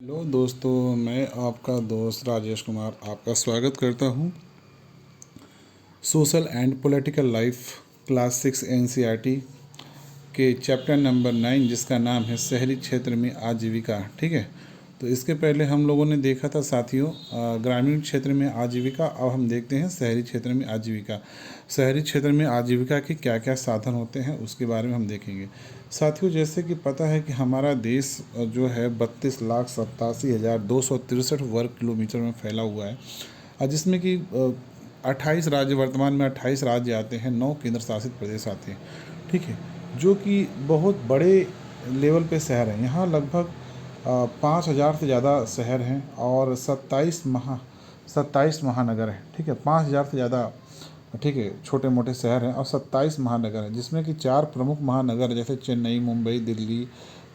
Hello दोस्तों, मैं आपका दोस्त राजेश कुमार आपका स्वागत करता हूं social and political life class 6 NCERT के चैप्टर नंबर 9 जिसका नाम है शहरी क्षेत्र में आजीविका। ठीक है, तो इसके पहले हम लोगों ने देखा था साथियों ग्रामीण क्षेत्र में आजीविका। अब हम देखते हैं शहरी क्षेत्र में आजीविका। शहरी क्षेत्र में आजीविका के क्या क्या साधन होते हैं उसके बारे में हम देखेंगे साथियों। जैसे कि पता है कि हमारा देश जो है 32,87,263 वर्ग किलोमीटर में फैला हुआ है, जिसमें कि 28 राज्य, वर्तमान में 28 राज्य आते हैं, 9 केंद्र शासित प्रदेश आते हैं। ठीक है, जो कि बहुत बड़े लेवल पे शहर हैं। यहाँ लगभग 5,000 से ज़्यादा शहर हैं और 27 महानगर हैं। ठीक है, 5,000 से ज़्यादा ठीक है छोटे मोटे शहर हैं और 27 महानगर हैं, जिसमें कि 4 प्रमुख महानगर जैसे चेन्नई, मुंबई, दिल्ली,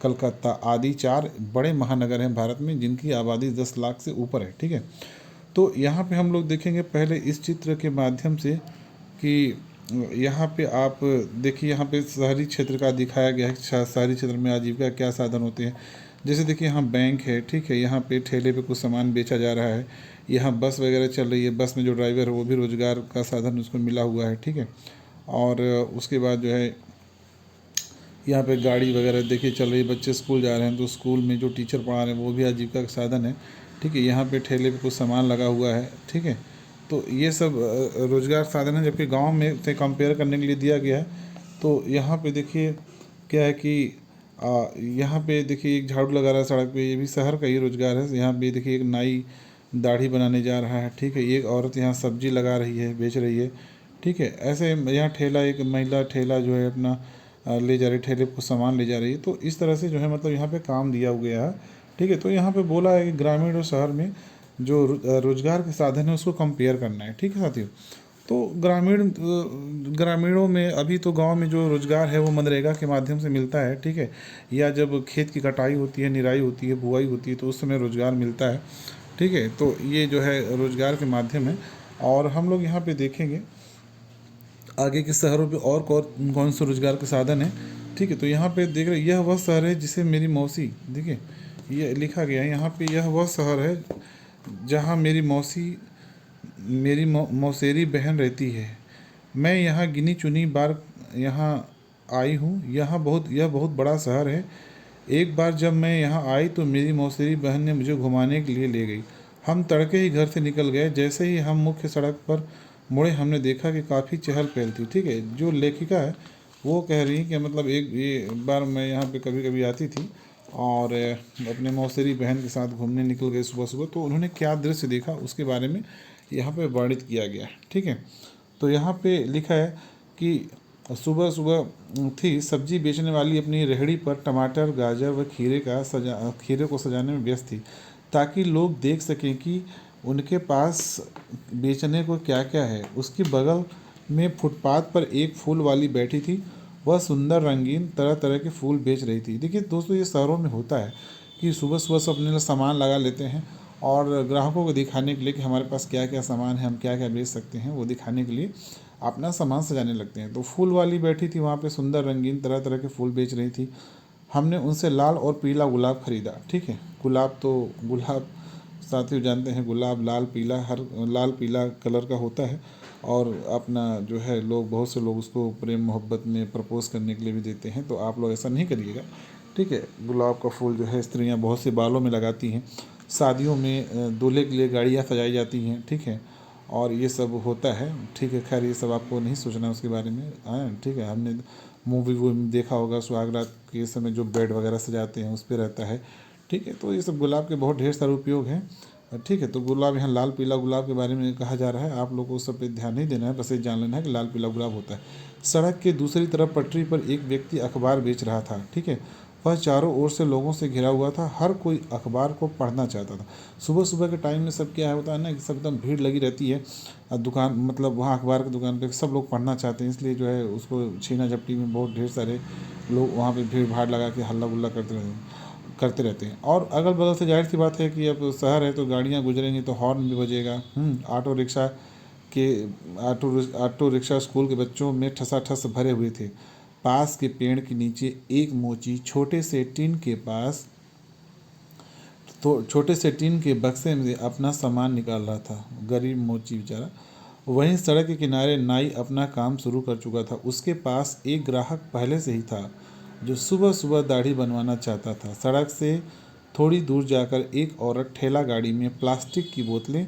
कलकत्ता आदि 4 बड़े महानगर हैं भारत में, जिनकी आबादी 10 लाख से ऊपर है। ठीक है, तो यहाँ पे हम लोग देखेंगे पहले इस चित्र के माध्यम से कि यहाँ पे आप देखिए, यहाँ पे शहरी क्षेत्र का दिखाया गया है। शहरी क्षेत्र में आजीविका क्या साधन होते हैं। जैसे देखिए यहाँ बैंक है। ठीक है, यहाँ पे ठेले पे कुछ सामान बेचा जा रहा है। यहाँ बस वगैरह चल रही है, बस में जो ड्राइवर है वो भी रोज़गार का साधन उसको मिला हुआ है। ठीक है, और उसके बाद जो है यहाँ पे गाड़ी वगैरह देखिए चल रही है, बच्चे स्कूल जा रहे हैं तो स्कूल में जो टीचर पढ़ा रहे हैं वो भी आजीविका का साधन है। ठीक है, यहाँ पे ठेले पे कुछ सामान लगा हुआ है। ठीक है, तो ये सब रोज़गार साधन है, जबकि गांव में से कंपेयर करने के लिए दिया गया है। तो यहाँ पे देखिए क्या है कि यहाँ पे देखिए एक झाड़ू लगा रहा है सड़क पे, ये भी शहर का ही रोज़गार है। यहाँ पे देखिए एक नाई दाढ़ी बनाने जा रहा है। ठीक है, एक औरत यहाँ सब्जी लगा रही है, बेच रही है। ठीक है, ऐसे यहाँ ठेला, एक महिला ठेला जो है अपना ले जा रही, ठेले को सामान ले जा रही है। तो इस तरह से जो है मतलब यहाँ पे काम दिया गया है। ठीक है, तो यहाँ पे बोला है कि ग्रामीण और शहर में जो रोजगार के साधन है उसको कंपेयर करना है। ठीक है साथियों, तो ग्रामीणों में अभी तो गांव में जो रोजगार है वो मनरेगा के माध्यम से मिलता है। ठीक है, या जब खेत की कटाई होती है, निराई होती है, बुआई होती है तो उस समय रोजगार मिलता है। ठीक है, तो ये जो है रोजगार के माध्यम है। और हम लोग यहाँ पे देखेंगे आगे के शहरों पे और कौन कौन से रोजगार के साधन है। ठीक है, तो यहाँ पे देख रहे यह वह शहर है जिसे मेरी मौसी, देखिए ये लिखा गया है यहाँ पे, यह वह शहर है जहाँ मेरी मौसी, मेरी मौसेरी बहन रहती है। मैं यहाँ गिनी चुनी बार यहाँ आई हूँ। यह बहुत बड़ा शहर है। एक बार जब मैं यहाँ आई तो मेरी मौसेरी बहन ने मुझे घुमाने के लिए ले गई। हम तड़के ही घर से निकल गए। जैसे ही हम मुख्य सड़क पर मुड़े हमने देखा कि काफ़ी चहल पहल थी। ठीक है, जो लेखिका है वो कह रही कि मतलब एक बार मैं यहाँ पे कभी कभी आती थी और अपने मौसेरी बहन के साथ घूमने निकल गए सुबह सुबह, तो उन्होंने क्या दृश्य देखा उसके बारे में यहाँ पे वर्णित किया गया है। ठीक है, तो यहाँ पे लिखा है कि सुबह सुबह थी, सब्जी बेचने वाली अपनी रेहड़ी पर टमाटर, गाजर व खीरे को सजाने में व्यस्त थी, ताकि लोग देख सकें कि उनके पास बेचने को क्या क्या है। उसकी बगल में फुटपाथ पर एक फूल वाली बैठी थी। वह सुंदर रंगीन तरह तरह के फूल बेच रही थी। देखिए दोस्तों, ये शहरों में होता है कि सुबह सुबह सब अपने लिए सामान लगा लेते हैं और ग्राहकों को दिखाने के लिए कि हमारे पास क्या क्या सामान है, हम क्या क्या बेच सकते हैं, वो दिखाने के लिए अपना सामान सजाने लगते हैं। तो फूल वाली बैठी थी वहाँ पे, सुंदर रंगीन तरह तरह के फूल बेच रही थी। हमने उनसे लाल और पीला गुलाब खरीदा। ठीक है, गुलाब साथियों जानते हैं, गुलाब लाल पीला कलर का होता है और अपना जो है लोग, बहुत से लोग उसको प्रेम मोहब्बत में प्रपोज करने के लिए भी देते हैं। तो आप लोग ऐसा नहीं करिएगा। ठीक है, गुलाब का फूल जो है स्त्रियां बहुत से बालों में लगाती हैं। शादियों में दूल्हे के लिए गाड़ियाँ सजाई जाती हैं। ठीक है, और ये सब होता है। ठीक है, खैर ये सब आपको नहीं सोचना उसके बारे में। ठीक है, हमने मूवी वो देखा होगा, सुहागरात के समय जो बेड वगैरह सजाते हैं उस पर रहता है। ठीक है, तो ये सब गुलाब के बहुत ढेर सारे उपयोग हैं। ठीक है, तो गुलाब यहाँ लाल पीला गुलाब के बारे में कहा जा रहा है। आप लोगों को उस सब पे ध्यान नहीं देना है, बस ये जान लेना है कि लाल पीला गुलाब होता है। सड़क के दूसरी तरफ पटरी पर एक व्यक्ति अखबार बेच रहा था। ठीक है, वह चारों ओर से लोगों से घिरा हुआ था। हर कोई अखबार को पढ़ना चाहता था। सुबह सुबह के टाइम में सब क्या होता है ना कि सब एकदम भीड़ लगी रहती है दुकान, मतलब वहाँ अखबार की दुकान पे सब लोग पढ़ना चाहते हैं, इसलिए जो है उसको छीना झपटी में बहुत ढेर सारे लोग वहाँ पे भीड़ भाड़ लगा के हल्ला गुल्ला करते रहते हैं। और अगल बगल से जाहिर सी बात है कि अब शहर है तो गाड़ियाँ गुजरेंगी तो हॉर्न भी बजेगा। ऑटो रिक्शा के ऑटो रिक्शा स्कूल के बच्चों में ठसाठस भरे हुए थे। पास के पेड़ के नीचे एक मोची छोटे से टिन के पास तो छोटे से टीन के बक्से में अपना सामान निकाल रहा था, गरीब मोची बेचारा। वहीं सड़क के किनारे नाई अपना काम शुरू कर चुका था। उसके पास एक ग्राहक पहले से ही था जो सुबह सुबह दाढ़ी बनवाना चाहता था। सड़क से थोड़ी दूर जाकर एक औरत ठेला गाड़ी में प्लास्टिक की बोतलें,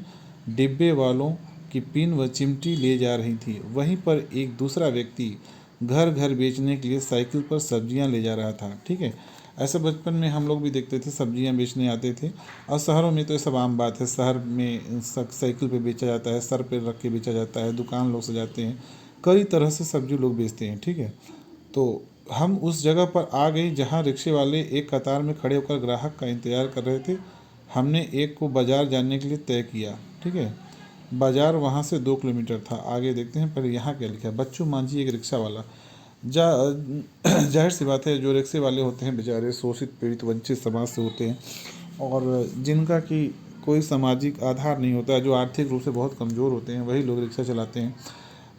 डिब्बे वालों की पिन व चिमटी ले जा रही थी। वहीं पर एक दूसरा व्यक्ति घर घर बेचने के लिए साइकिल पर सब्जियां ले जा रहा था। ठीक है, ऐसे बचपन में हम लोग भी देखते थे, सब्जियां बेचने आते थे। और शहरों में तो ये सब आम बात है। शहर में साइकिल पे बेचा जाता है, सर पे रख के बेचा जाता है, दुकान लोग सजाते हैं, कई तरह से सब्जी लोग बेचते हैं। ठीक है, तो हम उस जगह पर आ गए जहाँ रिक्शे वाले एक कतार में खड़े होकर ग्राहक का इंतज़ार कर रहे थे। हमने एक को बाज़ार जाने के लिए तय किया। ठीक है, बाज़ार वहाँ से 2 किलोमीटर था। आगे देखते हैं, पर यहाँ क्या लिखा है। बच्चू मांझी एक रिक्शा वाला। जा जाहिर सी बात है, जो रिक्शे वाले होते हैं बेचारे शोषित पीड़ित वंचित समाज से होते हैं, और जिनका कि कोई सामाजिक आधार नहीं होता है, जो आर्थिक रूप से बहुत कमज़ोर होते हैं, वही लोग रिक्शा चलाते हैं।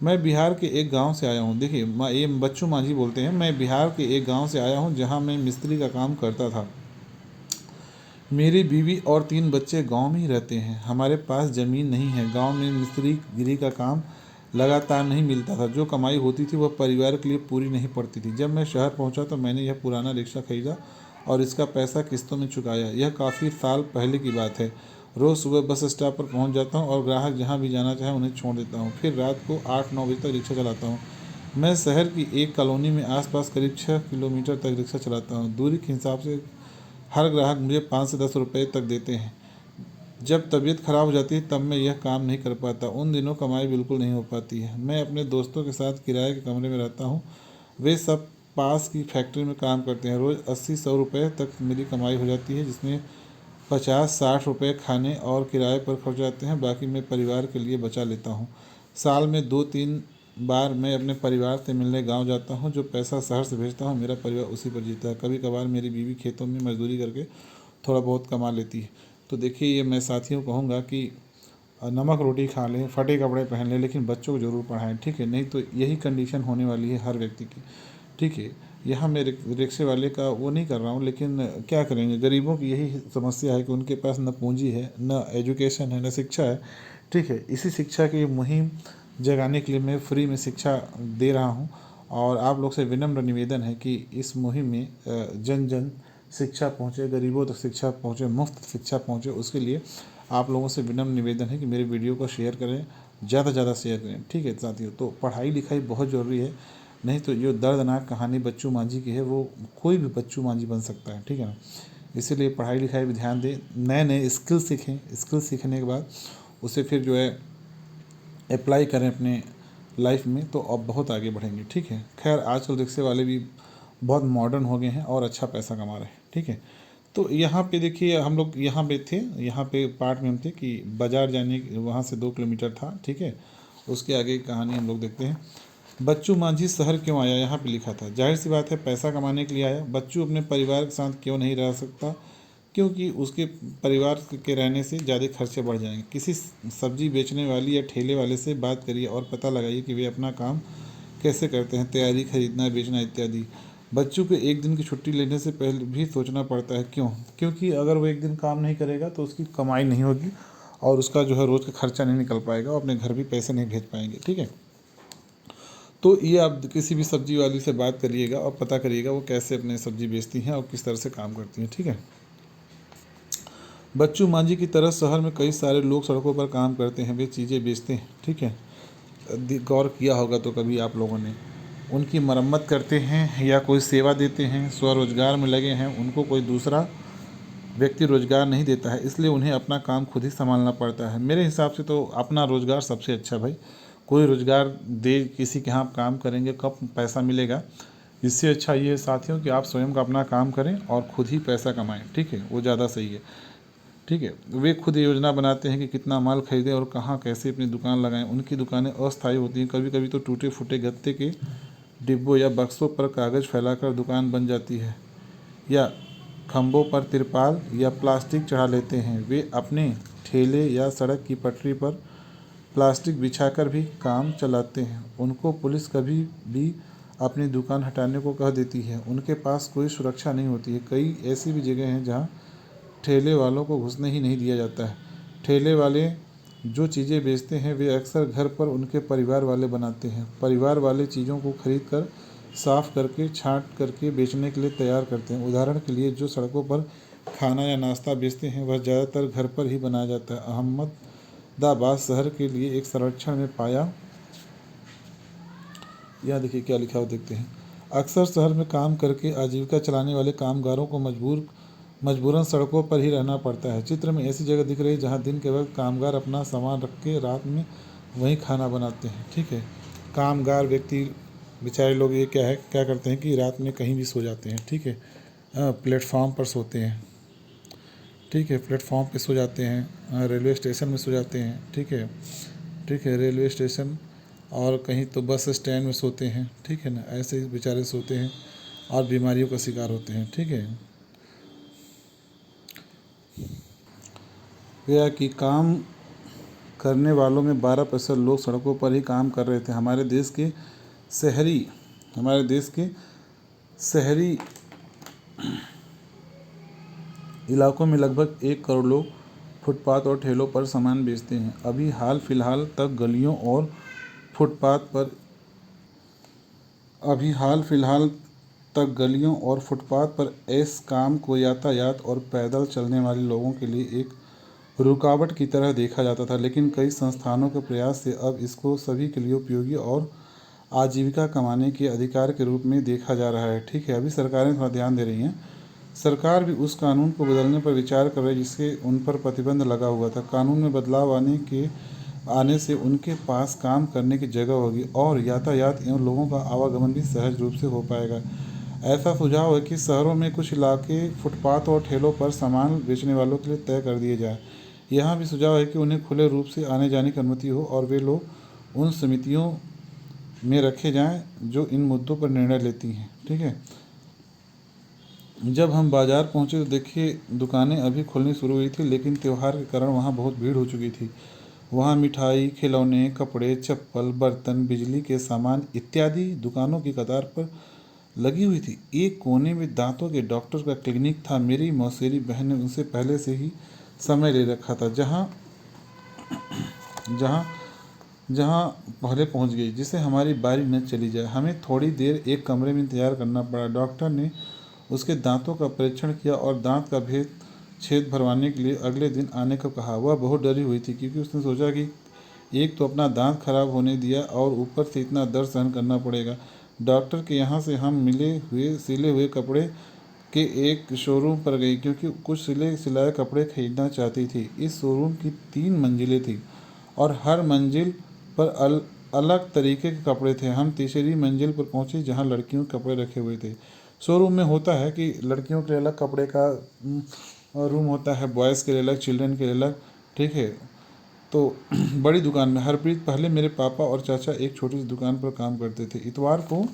मैं बिहार के एक गांव से आया हूं। देखिए, ये बच्चू मांझी बोलते हैं, मैं बिहार के एक गांव से आया हूं जहां मैं मिस्त्री का काम करता था। मेरी बीवी और 3 बच्चे गांव में ही रहते हैं। हमारे पास ज़मीन नहीं है। गांव में मिस्त्री गिरी का काम लगातार नहीं मिलता था। जो कमाई होती थी वह परिवार के लिए पूरी नहीं पड़ती थी। जब मैं शहर पहुंचा तो मैंने यह पुराना रिक्शा खरीदा और इसका पैसा किस्तों में चुकाया। यह काफ़ी साल पहले की बात है। रोज़ सुबह बस स्टॉप पर पहुंच जाता हूं और ग्राहक जहां भी जाना चाहे उन्हें छोड़ देता हूं। फिर रात को 8-9 बजे तक रिक्शा चलाता हूं। मैं शहर की एक कॉलोनी में आसपास करीब 6 किलोमीटर तक रिक्शा चलाता हूं। दूरी के हिसाब से हर ग्राहक मुझे 5 से 10 रुपये तक देते हैं। जब तबीयत ख़राब हो जाती है तब मैं यह काम नहीं कर पाता। उन दिनों कमाई बिल्कुल नहीं हो पाती है। मैं अपने दोस्तों के साथ किराए के कमरे में रहता हूँ। वे सब पास की फैक्ट्री में काम करते हैं। रोज़ 80-100 रुपये तक मेरी कमाई हो जाती है, जिसमें 50-60 रुपये खाने और किराए पर खर्च जाते हैं। बाकी मैं परिवार के लिए बचा लेता हूँ। साल में 2-3 बार मैं अपने परिवार से मिलने गांव जाता हूँ। जो पैसा शहर से भेजता हूँ मेरा परिवार उसी पर जीता है। कभी कभार मेरी बीवी खेतों में मजदूरी करके थोड़ा बहुत कमा लेती है। तो देखिए, ये मैं साथियों को कहूँगा कि नमक रोटी खा लें, फटे कपड़े पहन लें, लेकिन बच्चों को ज़रूर पढ़ाएं। ठीक है, नहीं तो यही कंडीशन होने वाली है हर व्यक्ति की। ठीक है, यहाँ मैं रिक्शे वाले का वो नहीं कर रहा हूँ, लेकिन क्या करेंगे, गरीबों की यही समस्या है कि उनके पास न पूंजी है, न एजुकेशन है, न शिक्षा है। ठीक है, इसी शिक्षा की मुहिम जगाने के लिए मैं फ्री में शिक्षा दे रहा हूँ, और आप लोग से विनम्र निवेदन है कि इस मुहिम में जन जन शिक्षा पहुँचे, गरीबों तक शिक्षा पहुँचे, मुफ्त शिक्षा पहुँचे। उसके लिए आप लोगों से विनम्र निवेदन है कि मेरे वीडियो को शेयर करें, ज़्यादा से ज़्यादा शेयर करें। ठीक है साथियों, तो पढ़ाई लिखाई बहुत ज़रूरी है, नहीं तो जो दर्दनाक कहानी बच्चू मांझी की है वो कोई भी बच्चू मांझी बन सकता है। ठीक है ना, इसीलिए पढ़ाई लिखाई भी ध्यान दें, नए नए स्किल सीखें। स्किल सीखने के बाद उसे फिर जो है अप्लाई करें अपने लाइफ में, तो अब बहुत आगे बढ़ेंगे। ठीक है, खैर आजकल रिक्शे वाले भी बहुत मॉडर्न हो गए हैं और अच्छा पैसा कमा रहे हैं। ठीक है, तो यहाँ पे देखिए, हम लोग यहाँ पे थे, यहाँ पे पार्ट में हम थे कि बाज़ार जाने वहाँ से 2 किलोमीटर था। ठीक है, उसके आगे की कहानी हम लोग देखते हैं। बच्चू मांझी शहर क्यों आया, यहाँ पे लिखा था। जाहिर सी बात है, पैसा कमाने के लिए आया। बच्चू अपने परिवार के साथ क्यों नहीं रह सकता, क्योंकि उसके परिवार के रहने से ज़्यादा खर्चे बढ़ जाएंगे। किसी सब्जी बेचने वाली या ठेले वाले से बात करिए और पता लगाइए कि वे अपना काम कैसे करते हैं, तैयारी, खरीदना, बेचना इत्यादि। बच्चों को एक दिन की छुट्टी लेने से पहले भी सोचना पड़ता है। क्यों? क्योंकि अगर वो एक दिन काम नहीं करेगा तो उसकी कमाई नहीं होगी और उसका जो है रोज़ का खर्चा नहीं निकल पाएगा और अपने घर भी पैसे नहीं भेज पाएंगे। ठीक है, तो ये आप किसी भी सब्जी वाली से बात करिएगा और पता करिएगा वो कैसे अपने सब्जी बेचती हैं और किस तरह से काम करती हैं। ठीक है, बच्चू मांझी की तरह शहर में कई सारे लोग सड़कों पर काम करते हैं, वे चीज़ें बेचते हैं। ठीक है, गौर किया होगा तो कभी आप लोगों ने, उनकी मरम्मत करते हैं या कोई सेवा देते हैं, स्वरोजगार में लगे हैं, उनको कोई दूसरा व्यक्ति रोजगार नहीं देता है, इसलिए उन्हें अपना काम खुद ही संभालना पड़ता है। मेरे हिसाब से तो अपना रोजगार सबसे अच्छा भाई। कोई रोजगार दे, किसी के यहाँ आप काम करेंगे कब पैसा मिलेगा। इससे अच्छा ये है साथियों कि आप स्वयं का अपना काम करें और खुद ही पैसा कमाएं। ठीक है, वो ज़्यादा सही है। ठीक है, वे खुद योजना बनाते हैं कि कितना माल खरीदें और कहाँ कैसे अपनी दुकान लगाएं। उनकी दुकानें अस्थायी होती हैं, कभी कभी तो टूटे फूटे गत्ते के डिब्बों या बक्सों पर कागज़ फैलाकर दुकान बन जाती है, या खंभों पर तिरपाल या प्लास्टिक चढ़ा लेते हैं। वे अपने ठेले या सड़क की पटरी पर प्लास्टिक बिछाकर भी काम चलाते हैं। उनको पुलिस कभी भी अपनी दुकान हटाने को कह देती है। उनके पास कोई सुरक्षा नहीं होती है। कई ऐसी भी जगह हैं जहाँ ठेले वालों को घुसने ही नहीं दिया जाता है। ठेले वाले जो चीज़ें बेचते हैं वे अक्सर घर पर उनके परिवार वाले बनाते हैं। परिवार वाले चीज़ों को खरीद कर साफ करके छांट करके बेचने के लिए तैयार करते हैं। उदाहरण के लिए जो सड़कों पर खाना या नाश्ता बेचते हैं वह ज़्यादातर घर पर ही बनाया जाता है। अहमदाबाद शहर के लिए एक सर्वेक्षण में पाया, यहाँ देखिए क्या लिखा हो देखते हैं। अक्सर शहर में काम करके आजीविका चलाने वाले कामगारों को मजबूरन सड़कों पर ही रहना पड़ता है। चित्र में ऐसी जगह दिख रही है जहाँ दिन के वक्त कामगार अपना सामान रख के रात में वहीं खाना बनाते हैं। ठीक है, कामगार व्यक्ति बेचारे लोग ये क्या करते हैं कि रात में कहीं भी सो जाते हैं। ठीक है, प्लेटफॉर्म पर सोते हैं। ठीक है, प्लेटफॉर्म पे सो जाते हैं, रेलवे स्टेशन में सो जाते हैं। ठीक है, रेलवे स्टेशन और कहीं तो बस स्टैंड में सोते हैं। ठीक है ना, ऐसे ही बेचारे सोते हैं और बीमारियों का शिकार होते हैं। ठीक है, यह कि काम करने वालों में 12% लोग सड़कों पर ही काम कर रहे थे। हमारे देश के शहरी इलाकों में लगभग 1 करोड़ लोग फुटपाथ और ठेलों पर सामान बेचते हैं। अभी हाल फिलहाल तक गलियों और फुटपाथ पर इस काम को यातायात और पैदल चलने वाले लोगों के लिए एक रुकावट की तरह देखा जाता था, लेकिन कई संस्थानों के प्रयास से अब इसको सभी के लिए उपयोगी और आजीविका कमाने के अधिकार के रूप में देखा जा रहा है। ठीक है, अभी सरकारें थोड़ा ध्यान दे रही हैं। सरकार भी उस कानून को बदलने पर विचार कर रही है जिससे उन पर प्रतिबंध लगा हुआ था। कानून में बदलाव आने से उनके पास काम करने की जगह होगी और यातायात एवं लोगों का आवागमन भी सहज रूप से हो पाएगा। ऐसा सुझाव है कि शहरों में कुछ इलाके फुटपाथ और ठेलों पर सामान बेचने वालों के लिए तय कर दिए जाए। यहाँ भी सुझाव है कि उन्हें खुले रूप से आने जाने की अनुमति हो और वे लोग उन समितियों में रखे जाएं जो इन मुद्दों पर निर्णय लेती हैं। ठीक है, जब हम बाज़ार पहुँचे तो देखिए दुकानें अभी खुलनी शुरू हुई थी, लेकिन त्यौहार के कारण वहाँ बहुत भीड़ हो चुकी थी। वहाँ मिठाई, खिलौने, कपड़े, चप्पल, बर्तन, बिजली के सामान इत्यादि दुकानों की कतार पर लगी हुई थी। एक कोने में दांतों के डॉक्टर का क्लिनिक था। मेरी मौसेरी बहन ने उनसे पहले से ही समय ले रखा था। जहाँ पहले पहुँच गई, जिससे हमारी बारी न चली जाए। हमें थोड़ी देर एक कमरे में इंतजार करना पड़ा। डॉक्टर ने उसके दांतों का परीक्षण किया और दांत का छेद भरवाने के लिए अगले दिन आने को कहा। वह बहुत डरी हुई थी क्योंकि उसने सोचा कि एक तो अपना दांत खराब होने दिया और ऊपर से इतना दर्द सहन करना पड़ेगा। डॉक्टर के यहाँ से हम सिले हुए कपड़े के एक शोरूम पर गई क्योंकि कुछ सिलाए कपड़े खरीदना चाहती थी। इस शोरूम की 3 मंजिलें थी और हर मंजिल पर अलग तरीके के कपड़े थे। हम तीसरी मंजिल पर पहुंचे जहां लड़कियों के कपड़े रखे हुए थे। शोरूम में होता है कि लड़कियों के लिए अलग कपड़े का रूम होता है, बॉयज़ के लिए अलग, चिल्ड्रन के लिए अलग। ठीक है, तो बड़ी दुकान में हरप्रीत पहले मेरे पापा और चाचा एक छोटी सी दुकान पर काम करते थे। इतवार को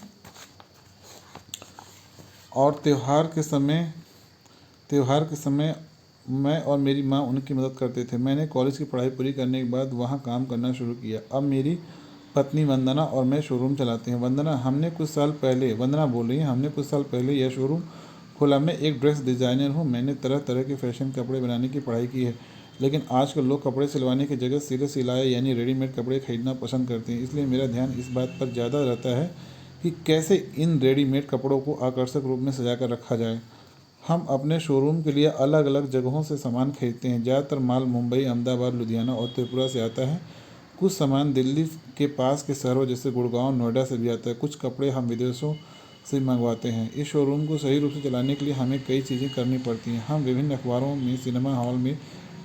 और त्यौहार के समय मैं और मेरी माँ उनकी मदद करते थे। मैंने कॉलेज की पढ़ाई पूरी करने के बाद वहाँ काम करना शुरू किया। अब मेरी पत्नी वंदना और मैं शोरूम चलाते हैं। वंदना बोल रही है, हमने कुछ साल पहले यह शोरूम खोला। मैं एक ड्रेस डिज़ाइनर हूँ। मैंने तरह तरह के फैशन कपड़े बनाने की पढ़ाई की है, लेकिन आजकल लोग कपड़े सिलवाने की जगह सिलाए यानी रेडीमेड कपड़े खरीदना पसंद करते हैं। इसलिए मेरा ध्यान इस बात पर ज़्यादा रहता है कि कैसे इन रेडीमेड कपड़ों को आकर्षक रूप में सजा कर रखा जाए। हम अपने शोरूम के लिए अलग अलग जगहों से सामान खरीदते हैं। ज़्यादातर माल मुंबई, अहमदाबाद, लुधियाना और त्रिपुरा से आता है। कुछ सामान दिल्ली के पास के शहरों जैसे गुड़गांव, नोएडा से भी आता है। कुछ कपड़े हम विदेशों से मंगवाते हैं। इस शोरूम को सही रूप से चलाने के लिए हमें कई चीज़ें करनी पड़ती हैं। हम विभिन्न अखबारों में, सिनेमा हॉल में,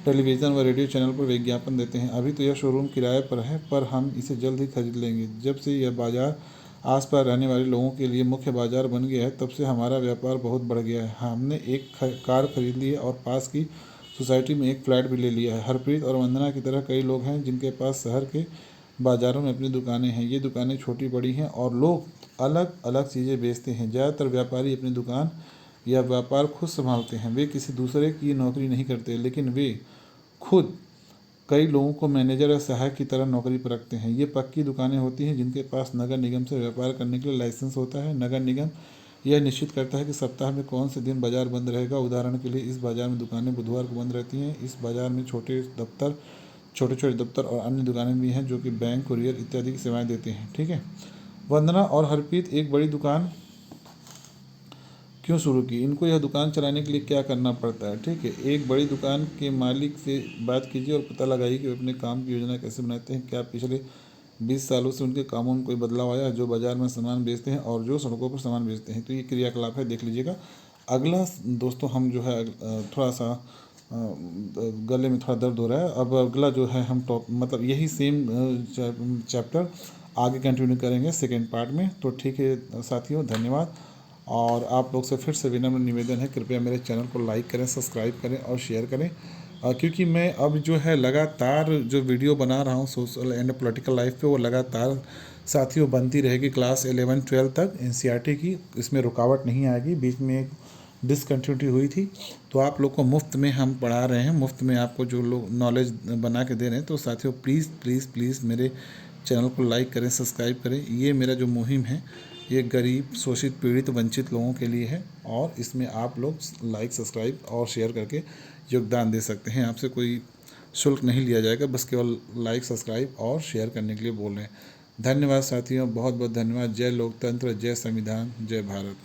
टेलीविज़न व रेडियो चैनल पर विज्ञापन देते हैं। अभी तो यह शोरूम किराए पर है, पर हम इसे जल्द ही खरीद लेंगे। जब से यह बाज़ार आसपास रहने वाले लोगों के लिए मुख्य बाजार बन गया है, तब से हमारा व्यापार बहुत बढ़ गया है। हमने एक कार खरीद ली है और पास की सोसाइटी में एक फ्लैट भी ले लिया है। हरप्रीत और वंदना की तरह कई लोग हैं जिनके पास शहर के बाज़ारों में अपनी दुकानें हैं। ये दुकानें छोटी बड़ी हैं और लोग अलग अलग चीज़ें बेचते हैं। ज़्यादातर व्यापारी अपनी दुकान या व्यापार खुद संभालते हैं। वे किसी दूसरे की नौकरी नहीं करते, लेकिन वे खुद कई लोगों को मैनेजर या सहायक की तरह नौकरी पर रखते हैं। ये पक्की दुकानें होती हैं जिनके पास नगर निगम से व्यापार करने के लिए लाइसेंस होता है। नगर निगम यह निश्चित करता है कि सप्ताह में कौन से दिन बाजार बंद रहेगा। उदाहरण के लिए इस बाजार में दुकानें बुधवार को बंद रहती हैं। इस बाजार में छोटे छोटे दफ्तर और अन्य दुकानें भी हैं जो कि बैंक, कुरियर इत्यादि की सेवाएं देते हैं। ठीक है। वंदना और हरप्रीत एक बड़ी दुकान क्यों शुरू की, इनको यह दुकान चलाने के लिए क्या करना पड़ता है। ठीक है। एक बड़ी दुकान के मालिक से बात कीजिए और पता लगाइए कि वे अपने काम की योजना कैसे बनाते हैं। क्या पिछले 20 सालों से उनके कामों में कोई बदलाव आया, जो बाजार में सामान बेचते हैं और जो सड़कों पर सामान बेचते हैं। तो ये क्रियाकलाप है, देख लीजिएगा। अगला दोस्तों हम जो है थोड़ा सा गले में थोड़ा दर्द हो रहा है। अब अगला जो है हम मतलब यही सेम चैप्टर आगे कंटिन्यू करेंगे सेकेंड पार्ट में। तो ठीक है साथियों, धन्यवाद। और आप लोग से फिर से विनम्र निवेदन है, कृपया मेरे चैनल को लाइक करें, सब्सक्राइब करें और शेयर करें, क्योंकि मैं अब जो है लगातार जो वीडियो बना रहा हूँ सोशल एंड पॉलिटिकल लाइफ पे, वो लगातार साथियों बनती रहेगी क्लास 11-12 तक एनसीईआरटी की। इसमें रुकावट नहीं आएगी। बीच में एक डिसकंटिन्यूटी हुई थी, तो आप लोग को मुफ्त में हम पढ़ा रहे हैं, मुफ्त में आपको जो लोग नॉलेज बना के दे रहे हैं। तो साथियों प्लीज़ प्लीज़ प्लीज़ मेरे चैनल को लाइक करें, सब्सक्राइब करें। ये मेरा जो मुहिम है ये गरीब, शोषित, पीड़ित, वंचित लोगों के लिए है, और इसमें आप लोग लाइक, सब्सक्राइब और शेयर करके योगदान दे सकते हैं। आपसे कोई शुल्क नहीं लिया जाएगा, बस केवल लाइक, सब्सक्राइब और शेयर करने के लिए बोल रहे हैं। धन्यवाद साथियों, बहुत बहुत धन्यवाद। जय लोकतंत्र, जय संविधान, जय भारत।